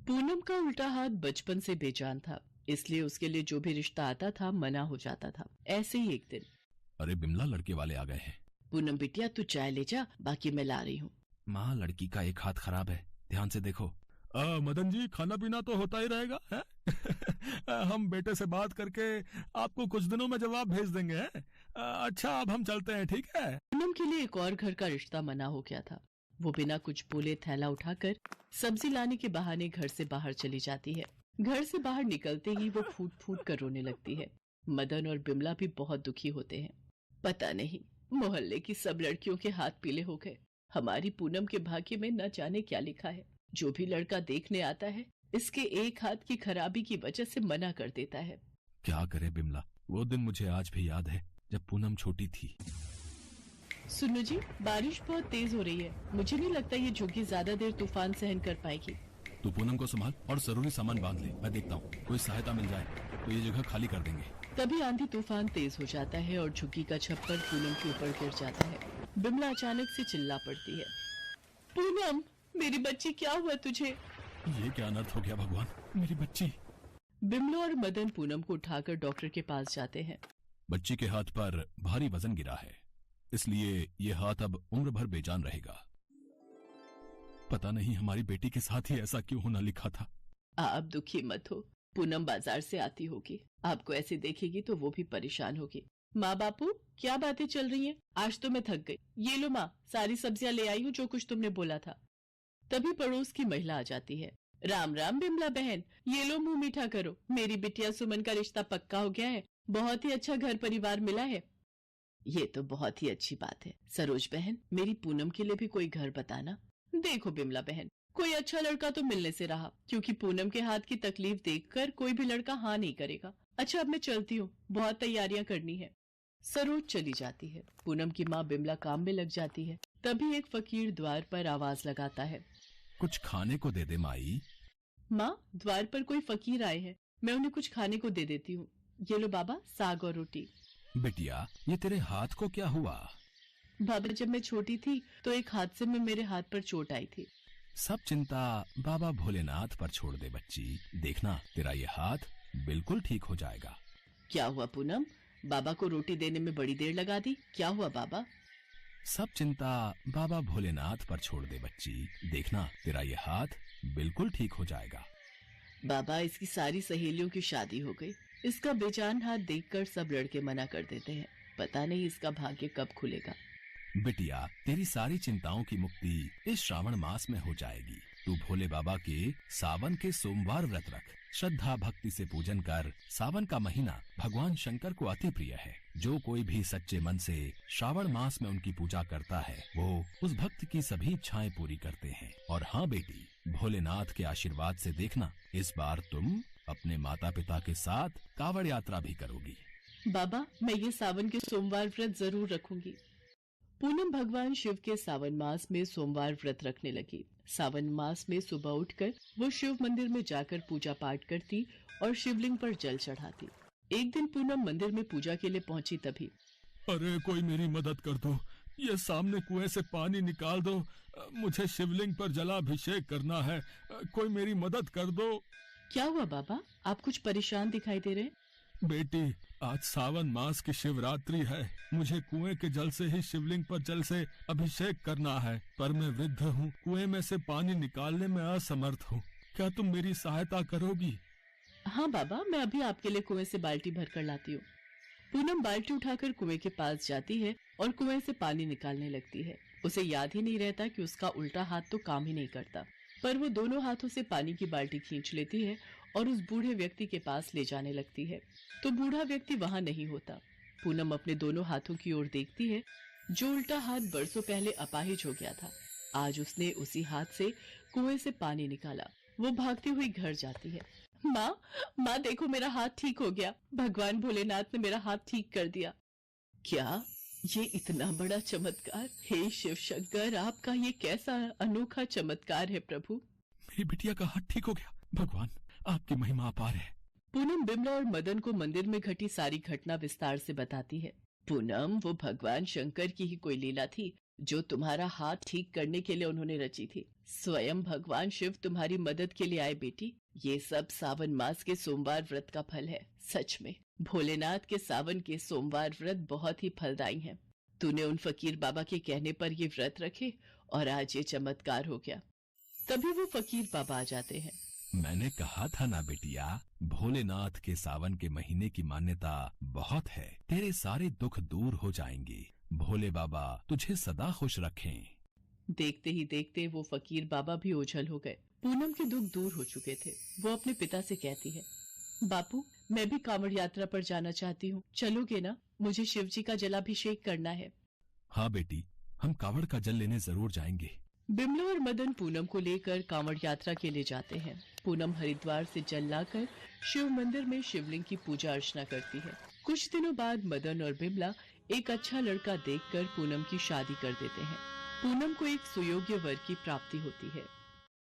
पूनम का उल्टा हाथ बचपन से बेजान था, इसलिए उसके लिए जो भी रिश्ता आता था मना हो जाता था। ऐसे ही एक दिन, अरे बिमला, लड़के वाले आ गए हैं। पूनम बिटिया तू चाय ले जा, बाकी मैं ला रही हूँ। माँ, लड़की का एक हाथ खराब है, ध्यान से देखो। मदन जी, खाना पीना तो होता ही रहेगा है? हम बेटे से बात करके आपको कुछ दिनों में जवाब भेज देंगे है? अच्छा, अब हम चलते हैं, ठीक है? पूनम के लिए एक और घर का रिश्ता मना हो गया था। वो बिना कुछ बोले थैला उठाकर सब्जी लाने के बहाने घर से बाहर चली जाती है। घर से बाहर निकलते ही वो फूट फूट कर रोने लगती है। मदन और बिमला भी बहुत दुखी होते हैं। पता नहीं, मोहल्ले की सब लड़कियों के हाथ पीले हो गए। हमारी पूनम के भाग्य में न जाने क्या लिखा है। जो भी लड़का देखने आता है, इसके एक हाथ की खराबी की वजह से मना कर देता है। क्या करे बिमला, वो दिन मुझे आज भी याद है जब पूनम छोटी थी। सुनो जी, बारिश बहुत तेज हो रही है। मुझे नहीं लगता ये झुग्गी ज्यादा देर तूफान सहन कर पाएगी। तू पूनम को संभाल और जरूरी सामान बांध ले। मैं देखता हूँ, कोई सहायता मिल जाए तो ये जगह खाली कर देंगे। तभी आंधी तूफान तेज हो जाता है और झुग्गी का छप्पर पूनम के ऊपर गिर जाता है। बिमला अचानक से चिल्ला पड़ती है, पूनम मेरी बच्ची, क्या हुआ तुझे? ये क्या अनर्थ हो गया भगवान, मेरी बच्ची। बिमला और मदन पूनम को उठाकर डॉक्टर के पास जाते हैं। बच्ची के हाथ पर भारी वजन गिरा है, इसलिए ये हाथ अब उम्र भर बेजान रहेगा। पता नहीं हमारी बेटी के साथ ही ऐसा क्यों होना लिखा था। आप दुखी मत हो, पूनम बाजार से आती होगी, आपको ऐसे देखेगी तो वो भी परेशान होगी। माँ बापू, क्या बातें चल रही हैं? आज तो मैं थक गई। ये लो माँ, सारी सब्जियां ले आई हूँ जो कुछ तुमने बोला था। तभी पड़ोस की महिला आ जाती है। राम राम बिमला बहन, ये लो मुंह मीठा करो। मेरी बिटिया सुमन का रिश्ता पक्का हो गया है। बहुत ही अच्छा घर परिवार मिला है। ये तो बहुत ही अच्छी बात है। सरोज बहन, मेरी पूनम के लिए भी कोई घर बताना। देखो बिमला बहन, कोई अच्छा लड़का तो मिलने से रहा, क्योंकि पूनम के हाथ की तकलीफ देखकर कोई भी लड़का हाँ नहीं करेगा। अच्छा, अब मैं चलती हूँ, बहुत तैयारियां करनी है। सरोज चली जाती है। पूनम की माँ बिमला काम में लग जाती है। तभी एक फकीर द्वार पर आवाज लगाता है, कुछ खाने को दे दे माई। माँ, द्वार पर कोई फकीर आए हैं, मैं उन्हें कुछ खाने को दे देती हूँ। ये लो बाबा, साग और रोटी। बिटिया, ये तेरे हाथ को क्या हुआ? बाबा, जब मैं छोटी थी तो एक हादसे में मेरे हाथ पर चोट आई थी। सब चिंता बाबा भोलेनाथ पर छोड़ दे बच्ची। देखना, तेरा ये हाथ बिल्कुल ठीक हो जाएगा। क्या हुआ पूनम? बाबा को रोटी देने में बड़ी देर लगा दी। क्या हुआ बाबा? सब चिंता बाबा भोलेनाथ पर छोड़ दे बच्ची। देखना, तेरा ये हाथ बिल्कुल ठीक हो जाएगा। बाबा, इसकी सारी सहेलियों की शादी हो गई। इसका बेजान हाथ देखकर सब लड़के मना कर देते हैं। पता नहीं इसका भाग्य कब खुलेगा। बिटिया, तेरी सारी चिंताओं की मुक्ति इस श्रावण मास में हो जाएगी। तू भोले बाबा के सावन के सोमवार व्रत रख, श्रद्धा भक्ति से पूजन कर। सावन का महीना भगवान शंकर को अति प्रिय है। जो कोई भी सच्चे मन से श्रावण मास में उनकी पूजा करता है, वो उस भक्त की सभी इच्छाएं पूरी करते हैं। और हाँ बेटी, भोलेनाथ के आशीर्वाद से देखना, इस बार तुम अपने माता पिता के साथ कांवड़ यात्रा भी करोगी। बाबा, मैं ये सावन के सोमवार व्रत जरूर रखूंगी। पूनम भगवान शिव के सावन मास में सोमवार व्रत रखने लगी। सावन मास में सुबह उठकर वो शिव मंदिर में जाकर पूजा पाठ करती और शिवलिंग पर जल चढ़ाती। एक दिन पूनम मंदिर में पूजा के लिए पहुंची। तभी, अरे कोई मेरी मदद कर दो, ये सामने कुएं से पानी निकाल दो। मुझे शिवलिंग पर जलाभिषेक करना है। कोई मेरी मदद कर दो। क्या हुआ बाबा? आप कुछ परेशान दिखाई दे रहे। बेटी, आज सावन मास की शिवरात्रि है। मुझे कुएं के जल से ही शिवलिंग पर जल से अभिषेक करना है, पर मैं वृद्ध हूँ, कुएं में से पानी निकालने में असमर्थ हूँ। क्या तुम मेरी सहायता करोगी? हाँ बाबा, मैं अभी आपके लिए कुएं से बाल्टी भर कर लाती हूँ। पूनम बाल्टी उठाकर कुएं के पास जाती है और कुएं से पानी निकालने लगती है। उसे याद ही नहीं रहता कि उसका उल्टा हाथ तो काम ही नहीं करता, पर वो दोनों हाथों से पानी की बाल्टी खींच लेती है और उस बूढ़े व्यक्ति के पास ले जाने लगती है। तो बूढ़ा व्यक्ति वहां नहीं होता। पूनम अपने दोनों हाथों की ओर देखती है। जो उल्टा हाथ बरसों पहले अपाहिज हो गया था, आज उसने उसी हाथ से कुएं से पानी निकाला। वो भागती हुई घर जाती है। माँ, माँ देखो, मेरा हाथ ठीक हो गया। भगवान भोलेनाथ ने मेरा हाथ ठीक कर दिया। क्या? ये इतना बड़ा चमत्कार? हे शिव शंकर, आपका ये कैसा अनोखा चमत्कार है प्रभु। मेरी बिटिया का हाथ ठीक हो गया। भगवान, आपकी महिमा अपार है। पूनम बिमला और मदन को मंदिर में घटी सारी घटना विस्तार से बताती है। पूनम, वो भगवान शंकर की ही कोई लीला थी। जो तुम्हारा हाथ ठीक करने के लिए उन्होंने रची थी। स्वयं भगवान शिव तुम्हारी मदद के लिए आए बेटी। ये सब सावन मास के सोमवार व्रत का फल है। सच में भोलेनाथ के सावन के सोमवार व्रत बहुत ही फलदायी हैं। तूने उन फकीर बाबा के कहने पर ये व्रत रखे और आज ये चमत्कार हो गया। तभी वो फकीर बाबा आ जाते हैं। मैंने कहा था ना बेटिया, भोलेनाथ के सावन के महीने की मान्यता बहुत है। तेरे सारे दुख दूर हो जाएंगे। भोले बाबा तुझे सदा खुश रखें। देखते ही देखते वो फकीर बाबा भी ओझल हो गए। पूनम के दुख दूर हो चुके थे। वो अपने पिता से कहती है, बापू मैं भी कांवड़ यात्रा पर जाना चाहती हूँ, चलोगे ना? मुझे शिव जी का जलाभिषेक करना है। हाँ बेटी, हम कांवड़ का जल लेने जरूर जाएंगे। बिमला और मदन पूनम को लेकर कांवड़ यात्रा के लिए जाते हैं। पूनम हरिद्वार से जल लाकर शिव मंदिर में शिवलिंग की पूजा अर्चना करती है। कुछ दिनों बाद मदन और बिमला एक अच्छा लड़का देखकर पूनम की शादी कर देते हैं। पूनम को एक सुयोग्य वर की प्राप्ति होती है।